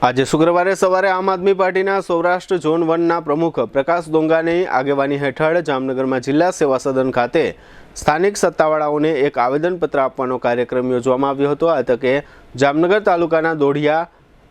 આજે શુક્રવારે સવારે આમ આદમી પાર્ટીના સૌરાષ્ટ્ર ઝોન 1ના પ્રમુખ પ્રકાશ દોંગાની આગેવાની હેઠળ જામનગરમાં જિલ્લા સેવા સદન ખાતે સ્થાનિક સત્તાવાળાઓને એક આવેદનપત્ર આપવાનો કાર્યક્રમ યોજવામાં આવ્યો હતો। આ તકે જામનગર તાલુકાના દોઢિયા,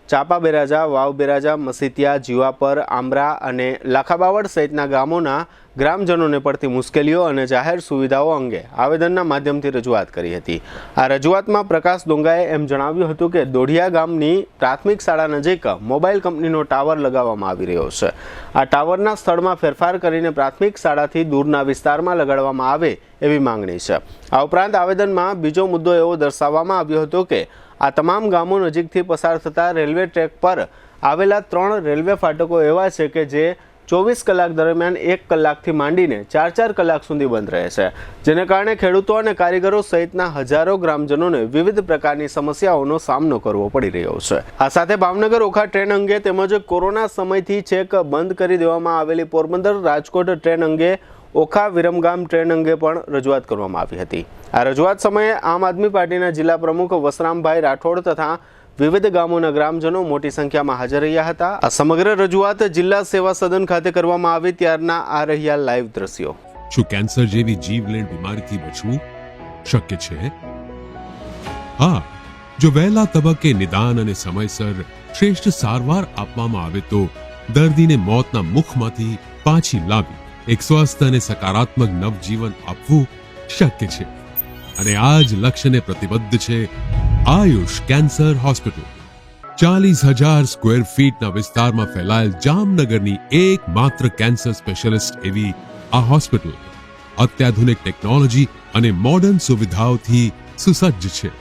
ચાપા બેરાજા, વાવ બેરાજા, મસીતિયા, જીવાપર, આમરા અને લાખાબાવડ સહિતના ગામોના ગ્રામજનોને પડતી મુશ્કેલીઓ અને જાહેર સુવિધાઓ અંગે આવેદનના માધ્યમથી રજૂઆત કરી હતી। આ રજૂઆતમાં પ્રકાશ દોંગાએ એમ જણાવ્યું હતું કે દોઢિયા ગામની પ્રાથમિક શાળા નજીક મોબાઈલ કંપનીનો ટાવર લગાવવામાં આવી રહ્યો છે। આ ટાવરના સ્થળમાં ફેરફાર કરીને પ્રાથમિક શાળાથી દૂરના વિસ્તારમાં લગાડવામાં આવે એવી માંગણી છે। આ ઉપરાંત આવેદનમાં બીજો મુદ્દો એવો દર્શાવવામાં આવ્યો હતો કે આ તમામ ગામો નજીકથી પસાર થતા રેલવે ટ્રેક પર આવેલા 3 રેલવે ફાટકો એવા છે કે જે 24 કલાક દરમિયાન 1 કલાકથી માંડીને 4 કલાક સુધી બંધ રહે છે, જેને કારણે ખેડૂતો અને કારીગરો સહિતના હજારો ગ્રામજનોને વિવિધ પ્રકારની સમસ્યાઓનો સામનો કરવો પડી રહ્યો છે। આ સાથે ભાવનગર ઓખા ટ્રેન અંગે તેમજ કોરોના સમયથી છેક બંધ કરી દેવામાં આવેલી પોરબંદર રાજકોટ ટ્રેન અંગે ઓખા વિરમગામ ટ્રેન અંગે પણ રજૂઆત કરવામાં આવી હતી। આ રજૂઆત સમયે આમ આદમી પાર્ટીના જિલ્લા પ્રમુખ વસરામભાઈ રાઠોડ તથા વિવિધ ગામોના ગ્રામજનો મોટી સંખ્યામાં હાજર રહ્યા હતા। આ સમગ્ર રજૂઆત જિલ્લા સેવા સદન ખાતે કરવામાં આવી ત્યારના આ રહ્યા લાઈવ દ્રશ્યો। શું કેન્સર જેવી જીવલેણ બીમારીથી બચવું શક્ય છે? હા, જો વહેલા તબક્કે નિદાન અને સમયસર શ્રેષ્ઠ સારવાર આપવામાં આવે તો દર્દીને મોતના મુખમાંથી પાછી લાવી એક સ્વસ્થ અને સકારાત્મક નવજીવન આપવું શક્ય છે અને આ જ લક્ષ્યને પ્રતિબદ્ધ છે આયુષ કેન્સર હોસ્પિટલ। 40,000 સ્ક્વેર ફીટના વિસ્તારમાં ફેલાયેલ જામનગરની એકમાત્ર કેન્સર સ્પેશિયાલિસ્ટ એવી આ હોસ્પિટલ અત્યાધુનિક ટેકનોલોજી અને મોડર્ન સુવિધાઓથી સુસજ્જ છે।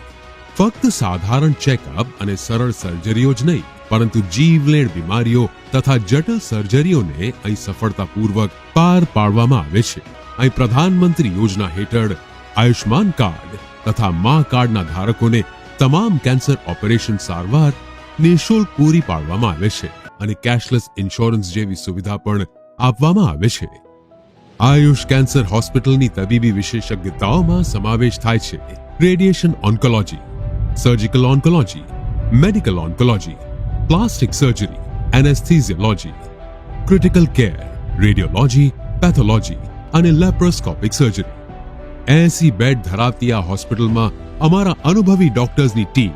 ફક્ત સાધારણ ચેકઅપ અને સરળ સર્જરીઓ જ નહીં, પરંતુ જીવલેણ બીમારીઓ તથા જટિલ સર્જરીઓને અહીં સફળતાપૂર્વક પાર પાડવામાં આવે છે। અહીં પ્રધાનમંત્રી યોજના હેઠળ આયુષ્માન કાર્ડ તથા મા કાર્ડના ધારકોને તમામ કેન્સર ઓપરેશન સારવાર નિઃશુલ્ક પૂરી પાડવામાં આવે છે અને કેશલેસ ઇન્સ્યોરન્સ જેવી સુવિધા પણ આપવામાં આવે છે। આયુષ કેન્સર હોસ્પિટલની તબીબી વિશેષજ્ઞતાઓમાં સમાવેશ થાય છે radiation oncology, surgical oncology, medical oncology, plastic surgery, anaesthesiology, critical care, radiology, pathology અને લેપ્રોસ્કોપિક સર્જરી। 80 બેડ ધરાવતી આ હોસ્પિટલમાં અમારા અનુભવી ડોક્ટર્સની ટીમ,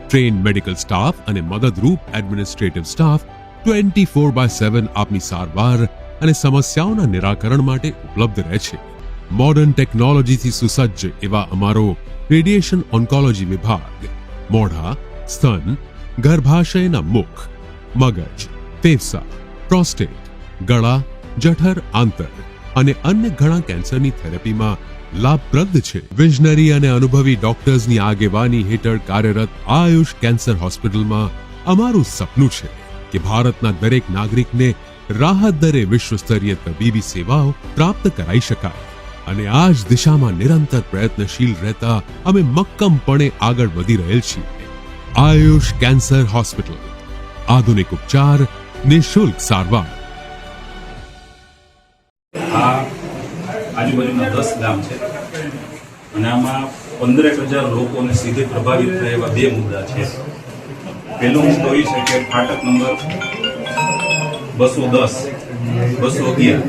ટ્રેન મેડિકલ સ્ટાફ અને મદદરૂપ એડમિનિસ્ટ્રેટિવ સ્ટાફ 24/7 આપની સારવાર અને સમસ્યાઓના નિરાકરણ માટે ઉપલબ્ધ રહે છે। મોડર્ન ટેકનોલોજીથી સુસજ્જ એવા અમારો રેડિયેશન ઓન્કોલોજી વિભાગ મોઢા, સ્તન, ગર્ભાશયના મુખ, મગજ, ફેફસા, પ્રોસ્ટેટ, ગળા, જઠર, આંતર અને અન્ય ઘણા કેન્સરની થેરેપીમાં લાભપ્રદ છે। વિઝનરી અને અનુભવી ડોક્ટર્સની આગેવાની હેઠળ કાર્યરત આયુષ કેન્સર હોસ્પિટલમાં અમારું સપનું છે કે ભારતના દરેક નાગરિકને રાહત દરે વિશ્વસ્તરીય તબીબી સેવાઓ પ્રાપ્ત કરાઈ શકાય અને આ જ દિશામાં નિરંતર પ્રયત્નશીલ રહેતા અમે મક્કમપણે આગળ વધી રહેલ છીએ। આયુષ કેન્સર હોસ્પિટલ, આધુનિક ઉપચાર, નિઃશુલ્ક સારવાર। આજુબાજુના 10 ગામ છે અને આમાં 15,000 લોકોને સીધે પ્રભાવિત થાય એવા 2 મુદ્દા છે। પહેલો મુદ્દો એ છે કે ફાટક નંબર 210, 211,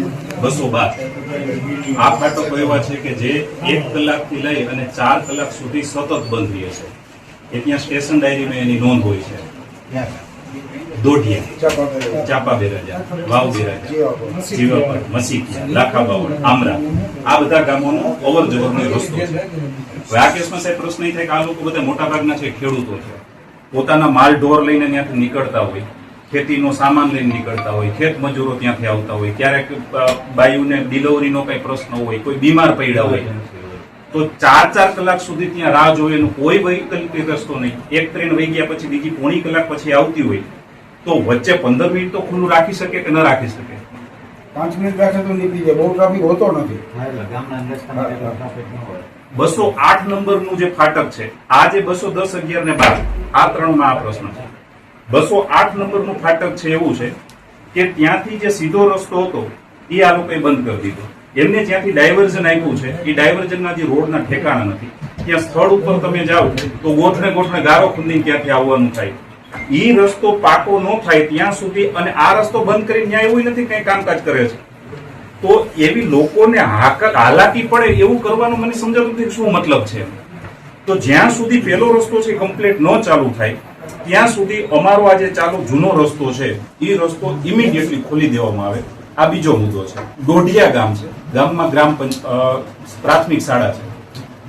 212 આ ફાટકો એવા છે કે જે 1 કલાકથી લઈ અને 4 કલાક સુધી સતત બંધ રહે છે। એ ત્યાં સ્ટેશન ડાયરીમાં એની નોંધ હોય છે। દોઢિયા, ચાપા બેરાજા, વાવ બેરાજા, જીવાપર, મસીતિયા, લાખાબાવડ, આમરા આ બધા ગામોનો અવર જવરનો રસ્તો છે। હવે આ કેસમાં સાહેબ પ્રશ્ન એ થાય કે આ લોકો બધા મોટા ભાગના છે ખેડૂતો છે, પોતાના માલ ઢોર લઈને ત્યાંથી નીકળતા હોય, ખેતીનો સામાન લઈને નીકળતા હોય, ખેત મજૂરો ત્યાંથી આવતા હોય, ક્યારેક બાયુને ડિલિવરીનો કઈ પ્રશ્ન હોય, કોઈ બીમાર પડ્યા હોય તો 4 કલાક સુધી ત્યાં રાહ જોવે એનો કોઈ વૈકલ્પિક રસ્તો નહીં। એક ટ્રેન વહી ગયા પછી બીજી પોણી કલાક પછી આવતી હોય તો વચ્ચે 15 મિનિટ તો ખુલ્લું રાખી શકે કે ન રાખી શકે? 5 મિનિટ રાખે તો નીકળી જાય, બહુ ટ્રાફિક હોતો નથી। 208 નંબરનું જે ફાટક છે, આ જે 210, 11 ને 12 આ 3માં આ પ્રશ્ન છે। 208 નંબરનું ફાટક છે એવું છે કે ત્યાંથી જે સીધો રસ્તો હતો એ આ લોકોએ બંધ કરી દીધો। એમને જ્યાંથી ડાયવર્ઝન આપ્યું છે એ ડાયવર્ઝનના જે રોડના ઠેકાણા નથી, ત્યાં સ્થળ ઉપર તમે જાઓ તો ગોઠણે ગારો ખુંદીને ત્યાંથી આવવાનું થાય। ઈ રસ્તો પાકો ન થાય ત્યાં સુધી, અને આ રસ્તો બંધ કરી ન્યાય એવું નથી કઈ કામકાજ કરે છે, તો એવી લોકોને હાલાકી પડે એવું કરવાનું મને સમજાતું નથી શું મતલબ છે. તો જ્યાં સુધી પેલો રસ્તો છે કમ્પ્લીટ ન ચાલુ થાય ત્યાં સુધી અમારો આ જે ચાલુ જૂનો રસ્તો છે એ રસ્તો ઇમિડિયેટલી ખોલી દેવામાં આવે. આ બીજો મુદ્દો છે. દોઢિયા ગામ છે, ગામમાં પ્રાથમિક શાળા છે,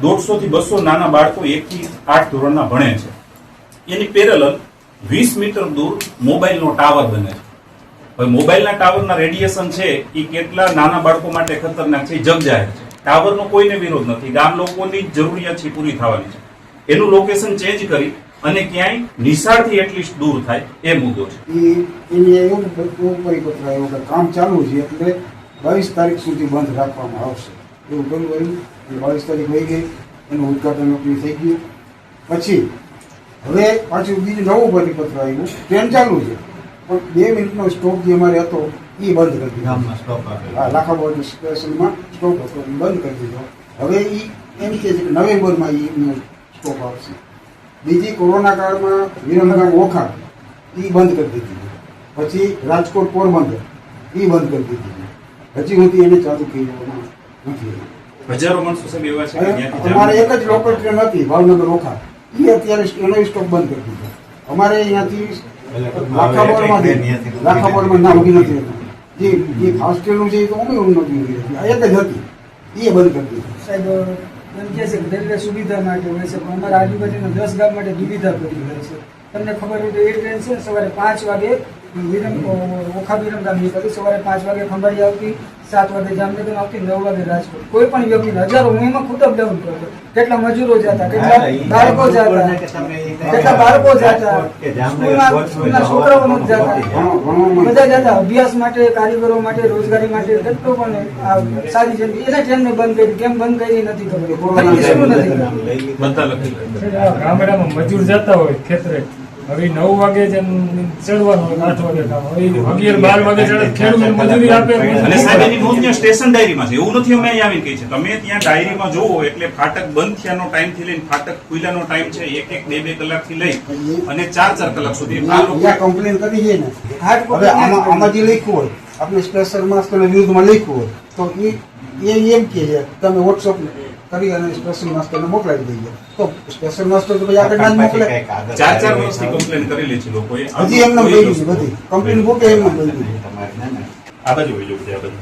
150 થી 200 નાના બાળકો 1 થી 8 ધોરણના ભણે છે. એની પેરેલલ 20 મીટર દૂર મોબાઈલનો ટાવર બને છે. હવે મોબાઈલના ટાવરના રેડિયેશન છે એ કેટલા નાના બાળકો માટે ખતરનાક છે, જગજાહેર છે. ટાવરનો કોઈને વિરોધ નથી, ગામ લોકોની જરૂરિયાત છે પૂરી થવાની છે. એનું લોકેશન ચેન્જ કરી અને ક્યાંય નિશાળથી એટલીસ્ટ દૂર થાય એ મુદ્દો છે. એને એવું પરિપત્ર આવ્યો કે કામ ચાલુ છે એટલે 22 તારીખ સુધી બંધ રાખવામાં આવશે એવું પેલું આવ્યું. 22 તારીખ વહી ગઈ, એનું ઉદઘાટન થઈ ગયું. પછી હવે પાછું બીજું નવું પરિપત્ર આવ્યું, ટ્રેન ચાલુ છે પણ 2 મિનિટનો સ્ટોપ જે અમારે હતો એ બંધ કરી દીધો. હા, લાખાબાદ સ્ટેશનમાં સ્ટોપ હતો એ બંધ કરી દીધો. હવે એ એમ કહે છે કે નવેમ્બરમાં એનો સ્ટોપ આવશે. બીજી કોરોના કાળમાં વિરમગામ ઓખા એ બંધ કરી દીધી. પછી રાજકોટ પોરબંદર એ બંધ કરી દીધી. હજી સુધી એને ચાલુ કરવામાં નથી. હજારો માણસો સાહેબ એવા છે કે જ્યાંથી અમારે એક જ લોકલ ટ્રેન હતી ભાવનગર ઓખા, એ અત્યારે એનો સ્ટોપ બંધ કરી દીધો. અમારે અહીંયાથી લાખાબાદમાં ના ઉભી નથી હતી. જે ફાસ્ટ ટ્રેનો છે એ તો અમે નથી ઉભી હતી, આ એક જ હતી, એ બંધ કરી દીધી. સાહેબ એમ કહે છે કે રેલવે સુવિધા માટે હોય છે, પણ અમારા આજુબાજુના 10 ગામ માટે દુવિધા કરી હોય છે. તમને ખબર હોય તો એ ટ્રેન છે સવારે 5 વાગે ઓખા વિરમગામ નીકળતી, સવારે 5 વાગે ખંભાળી આવતી, 7 વાગે જામનગર આવતી, 9 વાગે રાજકોટ. કોઈ પણ વ્યક્તિને હજારો, હું એમાં ખુદ અપડાઉન કરતો, કેટલા મજૂરો જતા, કેટલા બાળકો જતા, સ્કૂલના છોકરાઓ જતા, બધા જતા અભ્યાસ માટે, કારીગરો માટે, રોજગારી માટે. કેટલો પણ સારી છે એને ટ્રેનને બંધ કરી. કેમ બંધ કરી નથી ખબર, શરૂ નથી કરી. બધા લખી ગામડામાં મજૂર જતા હોય ખેતરે, હવે 9 વાગે જ ચડવાનું હોય, 8 વાગે કામ, હવે 11-12 વાગે ચડે, ખેડૂત મજૂરી આપે. અને સાહેબ એની નોંધ ત્યાં સ્ટેશન ડાયરીમાં છે, એવું નથી અમે અહીંયા આવીને કહી છે. તમે ત્યાં ડાયરીમાં જોવો એટલે ફાટક બંધ થયાનો ટાઈમ થી લઈને ફાટક ખુલ્યાનો ટાઈમ છે 1-2 કલાક થી લઈ અને 4 કલાક સુધી. આ લોકો કમ્પ્લેન કરી છે ને, હવે આમાં જે લખ્યું હોય, આપણે સ્પેશિયલ માસ્ટરના વિરુદ્ધમાં લખ્યું હોય તો એ એમ કે છે તમે વોટ્સઅપ કરી અને સ્પેશિયલ માસ્ટરને મોકલાવી દઈએ, તો સ્પેશિયલ માસ્ટર તો પછી આગળ ના જ મોકલે. 4 વર્ષથી કમ્પ્લેન કરેલી છે લોકોએ. હજી એમને કહ્યું છે, બધી કમ્પ્લેન મૂકે એમને કહ્યું છે. આ બાજુ હોય જો આ બાજુ